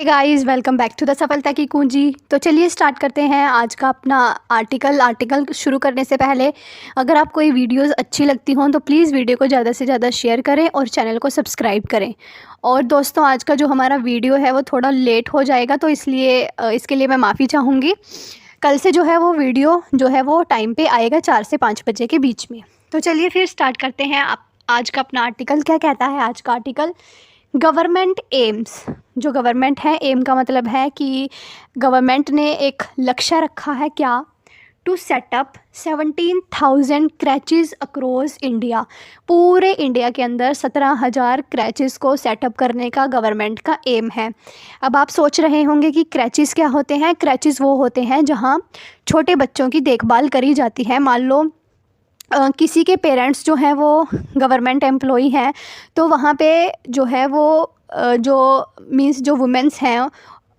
Guys, welcome back to the सफलता की कुंजी। तो चलिए स्टार्ट करते हैं आज का अपना आर्टिकल शुरू करने से पहले अगर आपको ये वीडियोस अच्छी लगती हों तो प्लीज़ वीडियो को ज़्यादा से ज़्यादा शेयर करें और चैनल को सब्सक्राइब करें। और दोस्तों, आज का जो हमारा वीडियो है वो थोड़ा लेट हो जाएगा, तो इसलिए इसके लिए मैं माफ़ी चाहूँगी। कल से जो है वो वीडियो जो है वो टाइम पे आएगा 4 से 5 बजे के बीच में। तो चलिए फिर स्टार्ट करते हैं। आप आज का अपना आर्टिकल क्या कहता है। आज का आर्टिकल गवर्नमेंट एम्स। जो गवर्नमेंट है, एम का मतलब है कि गवर्नमेंट ने एक लक्ष्य रखा है, क्या, टू सेटअप 17,000 क्रैचेस अक्रॉस इंडिया। पूरे इंडिया के अंदर 17,000 क्रैचेस को सेटअप करने का गवर्नमेंट का एम है। अब आप सोच रहे होंगे कि क्रैचेस क्या होते हैं। क्रैचेस वो होते हैं जहाँ छोटे बच्चों की देखभाल करी जाती है। मान लो किसी के पेरेंट्स जो हैं वो गवर्नमेंट एम्प्लॉई हैं, तो वहाँ पे जो है वो जो मींस जो वुमेंस हैं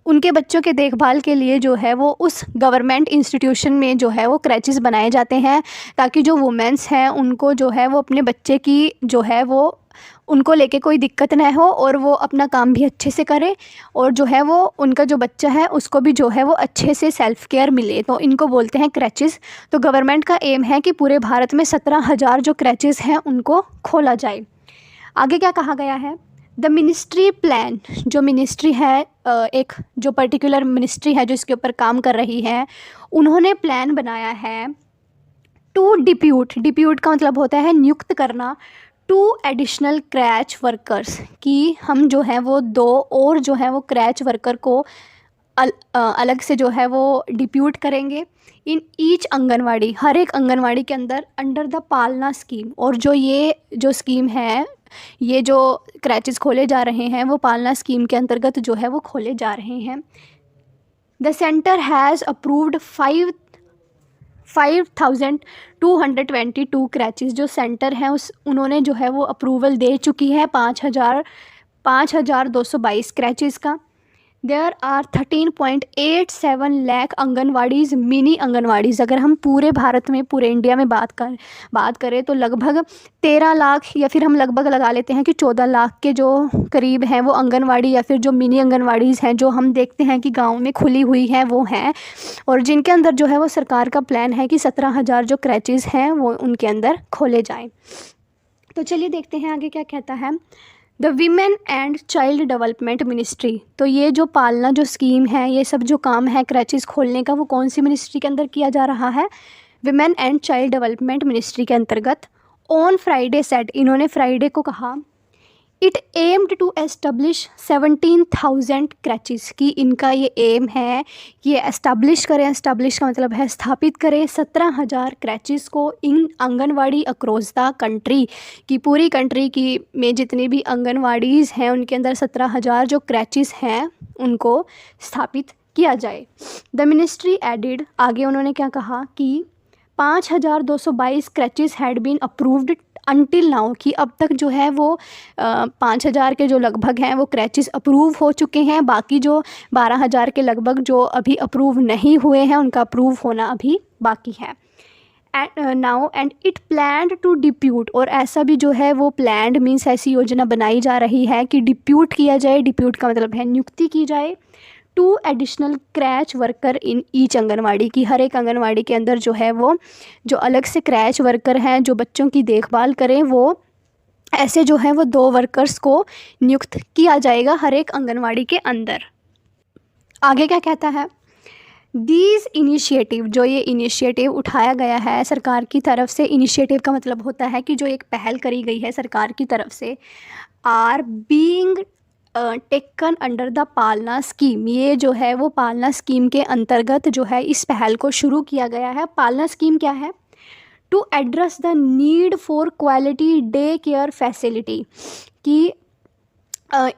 उनके बच्चों के देखभाल के लिए जो है वो उस गवर्नमेंट इंस्टीट्यूशन में जो है वो क्रैचेस बनाए जाते हैं, ताकि जो वुमेंस हैं उनको जो है वो अपने बच्चे की जो है वो उनको लेके कोई दिक्कत ना हो और वो अपना काम भी अच्छे से करें, और जो है वो उनका जो बच्चा है उसको भी जो है वो अच्छे से सेल्फ़ केयर मिले। तो इनको बोलते हैं क्रैचेस। तो गवर्नमेंट का एम है कि पूरे भारत में 17,000 जो क्रैचेस हैं उनको खोला जाए। आगे क्या कहा गया है। द मिनिस्ट्री प्लान, जो मिनिस्ट्री है, एक जो पर्टिकुलर मिनिस्ट्री है जो इसके ऊपर काम कर रही है, उन्होंने प्लान बनाया है टू डिप्यूट का मतलब होता है नियुक्त करना, टू एडिशनल क्रैच वर्कर्स, कि हम जो है वो 2 और जो है वो क्रैच वर्कर को अलग से जो है वो डिप्यूट करेंगे इन ईच आंगनवाड़ी, हर एक आंगनवाड़ी के अंदर, अंडर द पालना स्कीम। और ये जो स्कीम है, ये जो क्रैचेस खोले जा रहे हैं वो पालना स्कीम के अंतर्गत जो है वो खोले जा रहे हैं। The centre has approved 5,222 क्रैचेस। जो सेंटर हैं उन्होंने जो है वो अप्रूवल दे चुकी है 5,222 क्रैचेस का। There are 13.87 lakh anganwadis, mini anganwadis. अगर हम पूरे भारत में, पूरे इंडिया में बात करें तो लगभग 13 लाख, या फिर हम लगभग लगा लेते हैं कि 14 लाख के जो करीब हैं वो आंगनवाड़ी या फिर जो मिनी आंगनवाड़ीज़ हैं, जो हम देखते हैं कि गाँव में खुली हुई हैं, वो हैं। और जिनके अंदर जो है वो सरकार का प्लान है कि 17,000 जो क्रैचेस हैं वो उनके अंदर खोले जाएँ। तो चलिए देखते हैं आगे क्या कहता है। The women and child development ministry. तो ये जो पालना जो स्कीम है, ये सब जो काम है क्रैचेस खोलने का, वो कौन सी मिनिस्ट्री के अंदर किया जा रहा है। Women and child development ministry के अंतर्गत। ऑन फ्राइडे सेट, इन्होंने फ्राइडे को कहा, इट एम्ड टू एस्टैब्लिश 17,000 क्रैचेस, की इनका ये एम है कि ये एस्टैब्लिश करें। एस्टैब्लिश का मतलब है स्थापित करें 17,000 क्रैचेस को इन आंगनवाड़ी अक्रॉस द कंट्री, की पूरी कंट्री की में जितनी भी आंगनवाड़ीज़ हैं उनके अंदर 17,000 जो क्रैचेस हैं उनको स्थापित किया जाए। द मिनिस्ट्री एडिड, आगे उन्होंने क्या कहा कि 5,222 creches had been approved until now, कि अब तक जो है वो 5,000 के जो लगभग हैं वो क्रैचेस अप्रूव हो चुके हैं। बाकी जो 12,000 के लगभग जो अभी अप्रूव नहीं हुए हैं उनका अप्रूव होना अभी बाकी है। Now and it planned to depute, और ऐसा भी जो है वो प्लान्ड मीन्स ऐसी योजना बनाई जा रही है कि डिप्यूट किया जाए। डिप्यूट का मतलब है नियुक्ति की जाए। 2 additional क्रैच worker in each anganwadi, की हर एक आंगनवाड़ी के अंदर जो है वो जो अलग से क्रैच वर्कर हैं जो बच्चों की देखभाल करें, वो ऐसे जो है वो 2 वर्कर्स को नियुक्त किया जाएगा हर एक आंगनवाड़ी के अंदर। आगे क्या कहता है। दीज इनिशिएटिव, जो ये इनिशिएटिव उठाया गया है सरकार की तरफ से, इनिशिएटिव का मतलब होता है कि जो एक पहल करी गई है सरकार की तरफ से, are being taken under the Palna scheme. ये जो है वो पालना स्कीम के अंतर्गत जो है इस पहल को शुरू किया गया है। पालना स्कीम क्या है। To address the need for quality day care facility, कि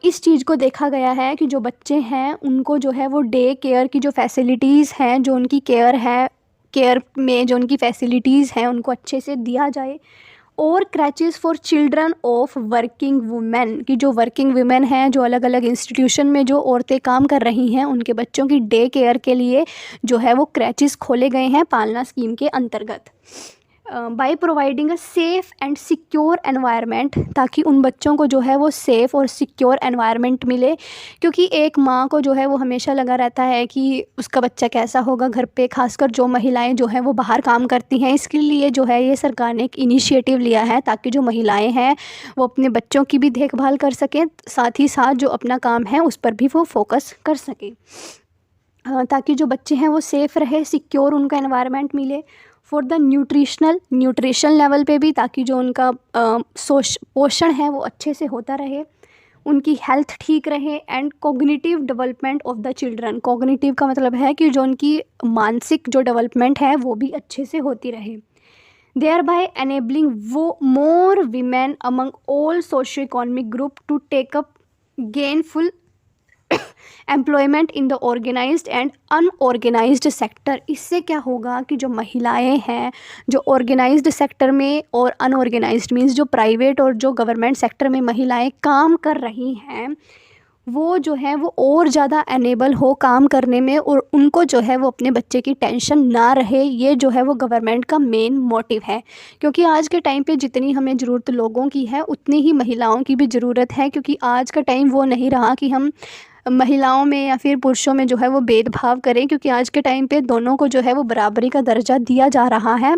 इस चीज़ को देखा गया है कि जो बच्चे हैं उनको जो है वो डे केयर की जो फैसिलिटीज़ हैं, जो उनकी केयर में जो उनकी फैसिलिटीज़ हैं उनको अच्छे से दिया जाए। और creches for children of working women, की जो वर्किंग वुमेन हैं, जो अलग अलग इंस्टीट्यूशन में जो औरतें काम कर रही हैं, उनके बच्चों की डे केयर के लिए जो है वो क्रैचेस खोले गए हैं पालना स्कीम के अंतर्गत। By providing a safe and secure environment, ताकि उन बच्चों को जो है वो सेफ़ और सिक्योर एनवायरनमेंट मिले। क्योंकि एक माँ को जो है वो हमेशा लगा रहता है कि उसका बच्चा कैसा होगा घर पे, खासकर जो महिलाएं जो हैं वो बाहर काम करती हैं। इसके लिए जो है ये सरकार ने एक इनिशिएटिव लिया है ताकि जो महिलाएं हैं वो अपने बच्चों की भी देखभाल कर सकें, साथ ही साथ जो अपना काम है उस पर भी वो फोकस कर सकें, ताकि जो बच्चे हैं वो सेफ़ रहे, सिक्योर उनका एनवायरनमेंट मिले। फॉर द न्यूट्रिशन लेवल पे भी, ताकि जो उनका पोषण है वो अच्छे से होता रहे, उनकी हेल्थ ठीक रहे। And cognitive development of the children, cognitive का मतलब है कि जो उनकी मानसिक जो डेवलपमेंट है वो भी अच्छे से होती रहे। देयर बाय एनेबलिंग वो more women among all socio economic group to take up gainful employment in the organised and unorganised sector. इससे क्या होगा कि जो महिलाएं हैं जो ऑर्गेनाइज्ड सेक्टर में और अनऑर्गेनाइज्ड मीन्स जो प्राइवेट और जो गवर्नमेंट सेक्टर में महिलाएं काम कर रही हैं, वो जो है वो और ज़्यादा एनेबल हो काम करने में, और उनको जो है वो अपने बच्चे की टेंशन ना रहे। ये जो है वो गवर्नमेंट का मेन मोटिव है। क्योंकि आज के टाइम पे जितनी हमें ज़रूरत लोगों की है उतनी ही महिलाओं की भी ज़रूरत है। क्योंकि आज का टाइम वो नहीं रहा कि हम महिलाओं में या फिर पुरुषों में जो है वो भेदभाव करें, क्योंकि आज के टाइम पे दोनों को जो है वो बराबरी का दर्जा दिया जा रहा है,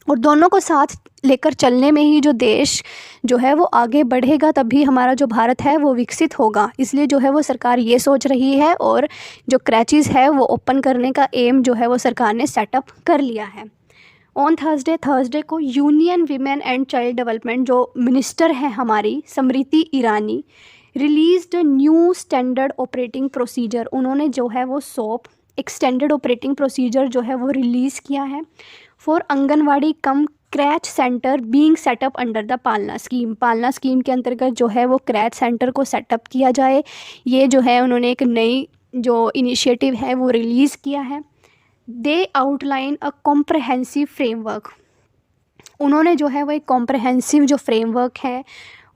और दोनों को साथ लेकर चलने में ही जो देश जो है वो आगे बढ़ेगा, तभी हमारा जो भारत है वो विकसित होगा। इसलिए जो है वो सरकार ये सोच रही है, और जो क्रैचेस है वो ओपन करने का एम जो है वो सरकार ने सेटअप कर लिया है। ऑन थर्सडे को union women and child development जो मिनिस्टर है हमारी Smriti Irani released new standard operating procedure. उन्होंने जो है वो सॉप एक्सटेंडेड ऑपरेटिंग प्रोसीजर जो है वो रिलीज़ किया है for anganwadi come क्रैच centre being setup under the Palna scheme. पालना स्कीम के अंतर्गत जो है वो क्रैच सेंटर को सेटअप किया जाए, ये जो है उन्होंने एक नई जो इनिशिएटिव है वो रिलीज़ किया है। दे आउटलाइन अ कॉम्प्रहेंसिव फ्रेमवर्क। उन्होंने जो है वो एक कॉम्प्रहेंसिव जो फ्रेमवर्क है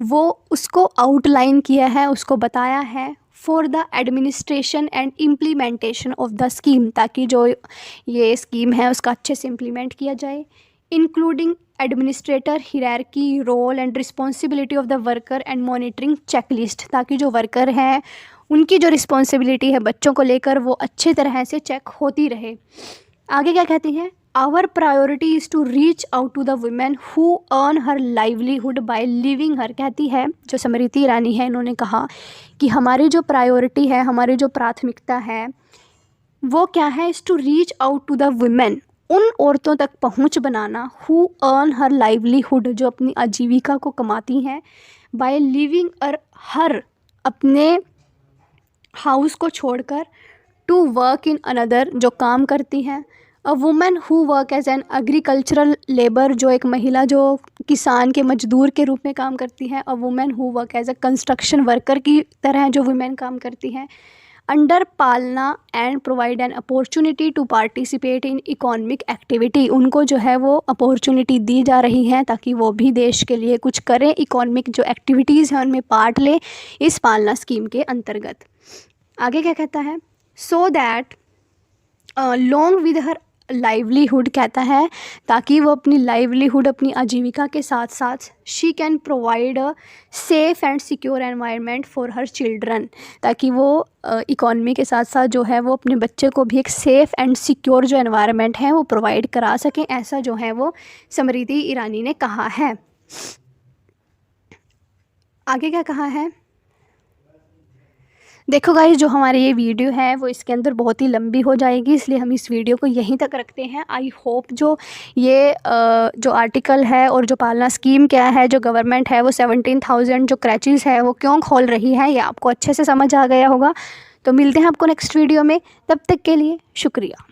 वो उसको आउटलाइन किया है, उसको बताया है for the administration and implementation of the scheme, ताकि जो ये स्कीम है उसका अच्छे से इम्प्लीमेंट किया जाए। Including administrator hierarchy role and responsibility of the worker and monitoring checklist, ताकि जो वर्कर हैं उनकी जो रिस्पॉन्सिबिलिटी है बच्चों को लेकर वो अच्छे तरह से चेक होती रहे। आगे क्या कहती हैं, our priority is to reach out to the women who earn her livelihood by living her. कहती है जो स्मृति ईरानी है, इन्होंने कहा कि हमारी जो प्रायोरिटी है, हमारी जो प्राथमिकता है वो क्या है, is to reach out to the women, उन औरतों तक पहुंच बनाना हु अर्न हर लाइवलीहुड जो अपनी आजीविका को कमाती हैं, बाय लिविंग हर अपने हाउस को छोड़कर, टू वर्क इन अनदर जो काम करती हैं, a women who work as an agricultural labour जो एक महिला जो किसान के मजदूर के रूप में काम करती है, a women who work as a construction worker की तरह जो वुमेन काम करती हैं, under Palna and provide an opportunity to participate in economic activity. उनको जो है वो अपॉर्चुनिटी दी जा रही है ताकि वो भी देश के लिए कुछ करें, इकोनॉमिक जो एक्टिविटीज़ हैं उनमें पार्ट लें इस पालना स्कीम के अंतर्गत। आगे क्या कहता है, so that long with her livelihood, कहता है ताकि वो अपनी लाइवलीहुड अपनी आजीविका के साथ साथ she can provide a safe and secure environment for her children, ताकि वो इकॉनमी के साथ साथ जो है वो अपने बच्चे को भी एक सेफ़ एंड सिक्योर जो एनवायरनमेंट है वो प्रोवाइड करा सकें। ऐसा जो है वो स्मृति ईरानी ने कहा है। आगे क्या कहा है, देखो गाइस, जो हमारी ये वीडियो है वो इसके अंदर बहुत ही लंबी हो जाएगी, इसलिए हम इस वीडियो को यहीं तक रखते हैं। आई होप जो ये जो आर्टिकल है और जो पालना स्कीम क्या है, जो गवर्नमेंट है वो 17,000 जो क्रैचेस है वो क्यों खोल रही है, ये आपको अच्छे से समझ आ गया होगा। तो मिलते हैं आपको नेक्स्ट वीडियो में, तब तक के लिए शुक्रिया।